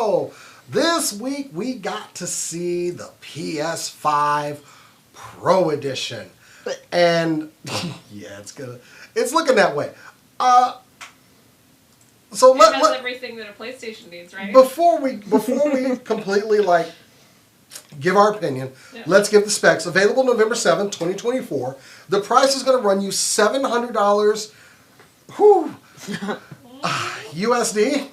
So, this week we got to see the PS5 Pro Edition. And, yeah, it's looking that way. So it has everything that a PlayStation needs, right? Before we completely, give our opinion, let's give the specs. Available November 7th, 2024. The price is going to run you $700 USD.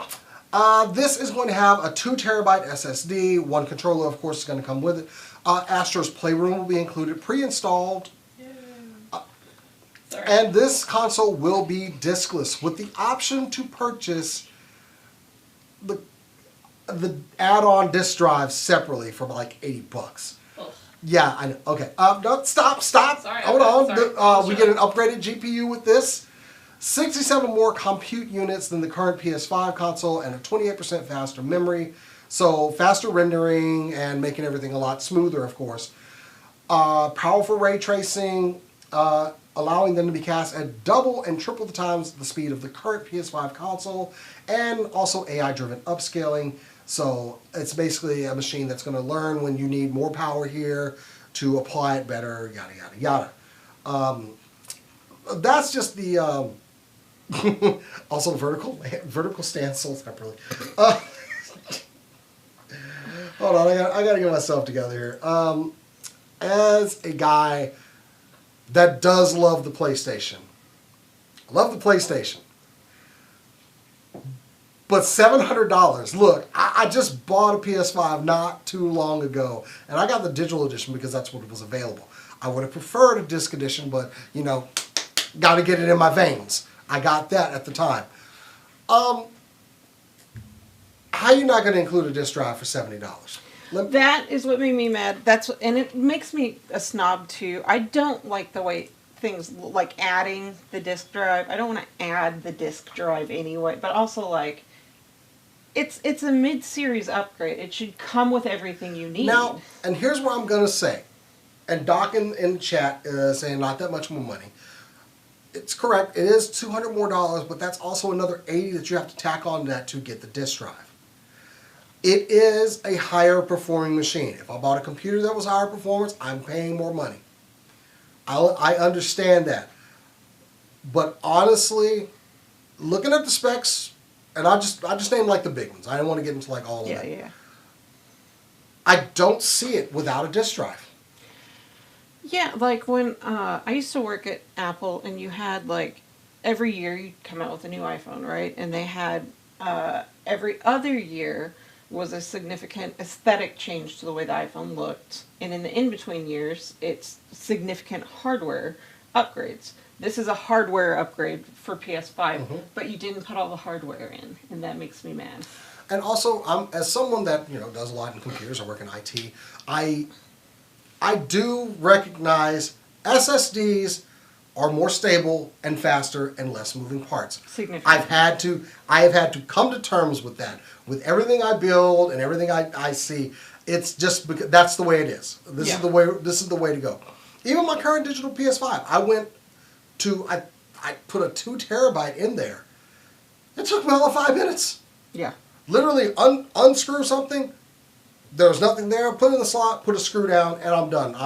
This is going to have a 2 terabyte SSD. One controller, of course, is going to come with it. Astro's Playroom will be included, pre-installed. And this console will be discless with the option to purchase the add-on disc drive separately for like $80. Oh. Yeah, I know. Okay. No, stop. Sorry, Hold on. Sorry. We get an upgraded GPU with this. 67 more compute units than the current PS5 console and a 28% faster memory. So faster rendering and making everything a lot smoother, of course. Powerful ray tracing, allowing them to be cast at double and triple the times the speed of the current PS5 console, and also AI-driven upscaling. So it's basically a machine that's going to learn when you need more power here to apply it better, yada, yada, yada. That's just the... also vertical stance sold separately. Hold on, I got to get myself together here. As a guy that does love the PlayStation. But $700. Look, I just bought a PS5 not too long ago, and I got the digital edition because that's what was available. I would have preferred a disc edition, but, got to get it in my veins. I got that at the time. How are you not going to include a disc drive for $70? That is what made me mad. And it makes me a snob too. I don't like the way things like adding the disc drive. I don't want to add the disc drive anyway, but also it's a mid-series upgrade. It should come with everything you need. Now, and here's what I'm going to say. And Doc in the chat is saying not that much more money. It's correct. It is $200 more, but that's also another $80 that you have to tack on that to get the disc drive. It is a higher performing machine. If I bought a computer that was higher performance, I'm paying more money. I understand that. But honestly, looking at the specs, and I just named the big ones. I don't want to get into all of that. Yeah. I don't see it without a disc drive. Yeah, when I used to work at Apple, and you had every year you'd come out with a new iPhone, right? And they had every other year was a significant aesthetic change to the way the iPhone looked. And in the in-between years, it's significant hardware upgrades. This is a hardware upgrade for PS5, but you didn't put all the hardware in, and that makes me mad. And also, as someone that does a lot in computers, I work in IT, I do recognize SSDs are more stable and faster and less moving parts. Significant. I have had to come to terms with that. With everything I build and everything I see, it's just because that's the way it is. This is the way to go. Even my current digital PS5, I put a 2 terabyte in there. It took me all of 5 minutes. Yeah. Literally unscrew something. There was nothing there. Put it in the slot, put a screw down, and I'm done.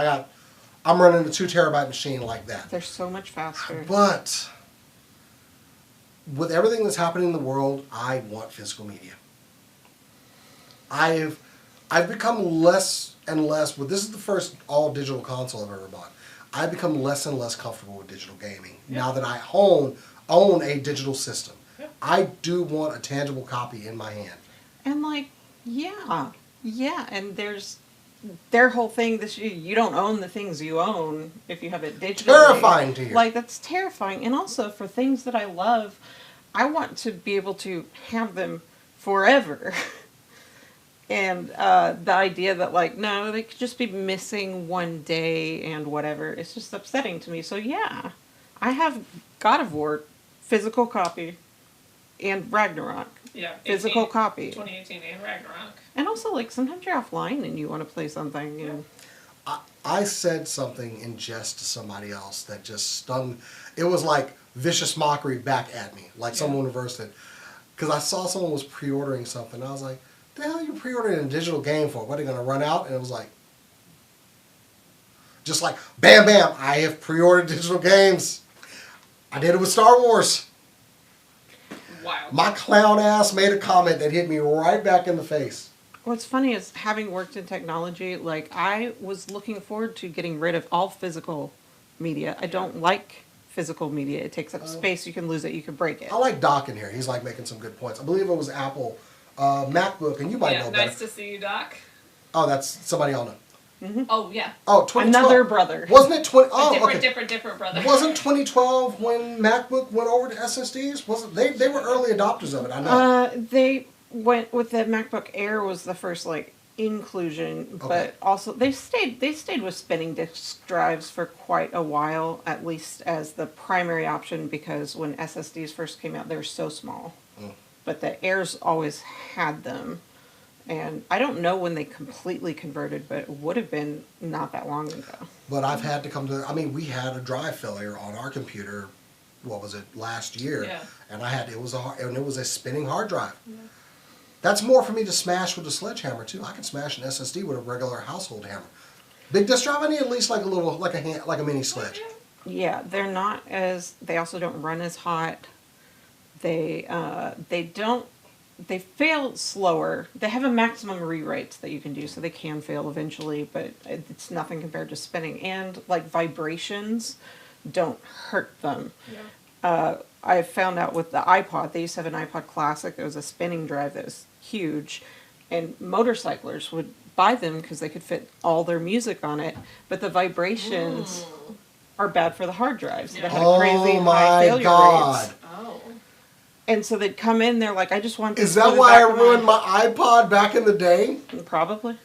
I'm running a 2 terabyte machine like that. They're so much faster. But with everything that's happening in the world, I want physical media. I've become less and less. This is the first all digital console I've ever bought. I've become less and less comfortable with digital gaming now that I own a digital system. Yeah. I do want a tangible copy in my hand. And and there's their whole thing. You don't own the things you own if you have it digitally. Terrifying to hear. That's terrifying. And also for things that I love, I want to be able to have them forever. And the idea that no, they could just be missing one day and whatever, it's just upsetting to me. So yeah, I have God of War physical copy and Ragnarok. Yeah, physical copy. 2018 and Ragnarok. And also, sometimes you're offline and you want to play something. And I said something in jest to somebody else that just stung. It was like vicious mockery back at me. Someone reversed it. Because I saw someone was pre-ordering something. I was like, the hell you pre-ordering a digital game for? What, are they going to run out? And it was like, just like, bam, bam, I have pre-ordered digital games. I did it with Star Wars. Wow. My clown ass made a comment that hit me right back in the face. What's funny is, having worked in technology, like, I was looking forward to getting rid of all physical media. I don't like physical media. It takes up space. You can lose it. You can break it. I like Doc in here. He's like making some good points. I believe it was Apple MacBook, and you might know better. Nice to see you, Doc. Oh, that's somebody I know. Oh, yeah. Oh, 2012. Another brother. Wasn't it 20? Oh, Different brother. Wasn't 2012 when MacBook went over to SSDs? Wasn't they were early adopters of it? I know. They went with the MacBook Air was the first like inclusion, but Okay. also they stayed with spinning disk drives for quite a while, at least as the primary option, because when SSDs first came out, they were so small. But the Airs always had them. And I don't know when they completely converted, but it would have been not that long ago. But I've had to come to. I mean, we had a drive failure on our computer. What was it, last year? Yeah. And it was a spinning hard drive. Yeah. That's more for me to smash with a sledgehammer too. I can smash an SSD with a regular household hammer. Big disk drive, I need at least like a mini sledge. Yeah, they're not as. They also don't run as hot. They don't. They fail slower. They have a maximum rewrite that you can do, so they can fail eventually, but it's nothing compared to spinning. And like vibrations don't hurt them. Yeah. I found out with the iPod, they used to have an iPod Classic. It was a spinning drive that was huge, and motorcyclers would buy them because they could fit all their music on it, but the vibrations are bad for the hard drives. They had crazy high failure rates. Oh. And so they'd come in, they're like, I just want this. Is that why I ruined my iPod back in the day? Probably.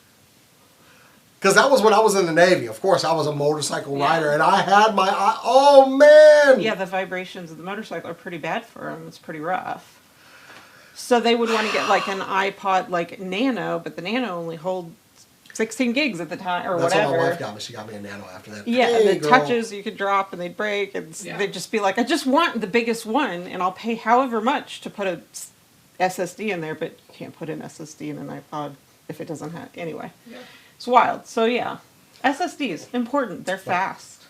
Because that was when I was in the Navy. Of course, I was a motorcycle rider, and I had my... Oh, man! Yeah, the vibrations of the motorcycle are pretty bad for them. It's pretty rough. So they would want to get like an iPod like Nano, but the Nano only holds 16 gigs at the time, or That's whatever. what my wife got me. She got me a Nano after that. Yeah, Hey, and the girl. touches you could drop and they'd break, and they'd just be like, I just want the biggest one, and I'll pay however much to put a SSD in there, but you can't put an SSD in an iPod if it doesn't have... Anyway. Yeah. It's wild. So yeah, SSDs, important. They're fast.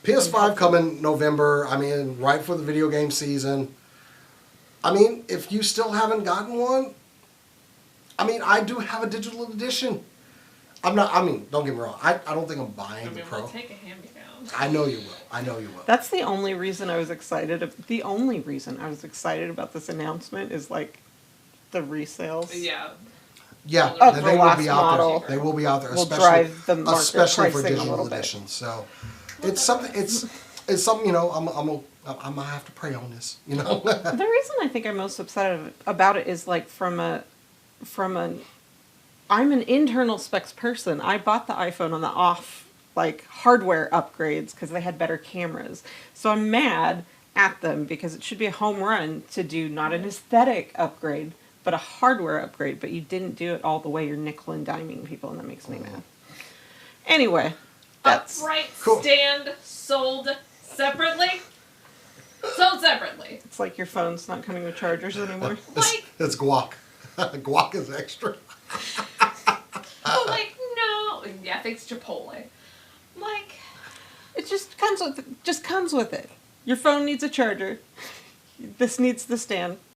PS5 coming November. I mean, right for the video game season. I mean, if you still haven't gotten one, I mean, I do have a digital edition. I'm not, I mean, don't get me wrong. I don't think I'm buying the Pro. We'll take a hand-me-down. I know you will. I know you will. That's the only reason I was excited. The only reason I was excited about this announcement is like the resales. Yeah. Yeah, Of they the will last be out model there. They will be out there, will especially, drive the market especially for pricing a digital little bit. editions. So, it's something. It's something. You know, I'm gonna have to pray on this. You know. The reason I think I'm most upset about it is like I'm an internal specs person. I bought the iPhone on the off like hardware upgrades because they had better cameras. So I'm mad at them because it should be a home run to do not an aesthetic upgrade, but a hardware upgrade. But you didn't do it all the way. You're nickel and diming people, and that makes me mad. Anyway, that's Upright cool. stand sold separately. Sold separately. It's like your phone's not coming with chargers anymore. It's guac. Guac is extra. Oh, like, no. Yeah, thanks Chipotle. Like, It just comes with it. Your phone needs a charger. This needs the stand.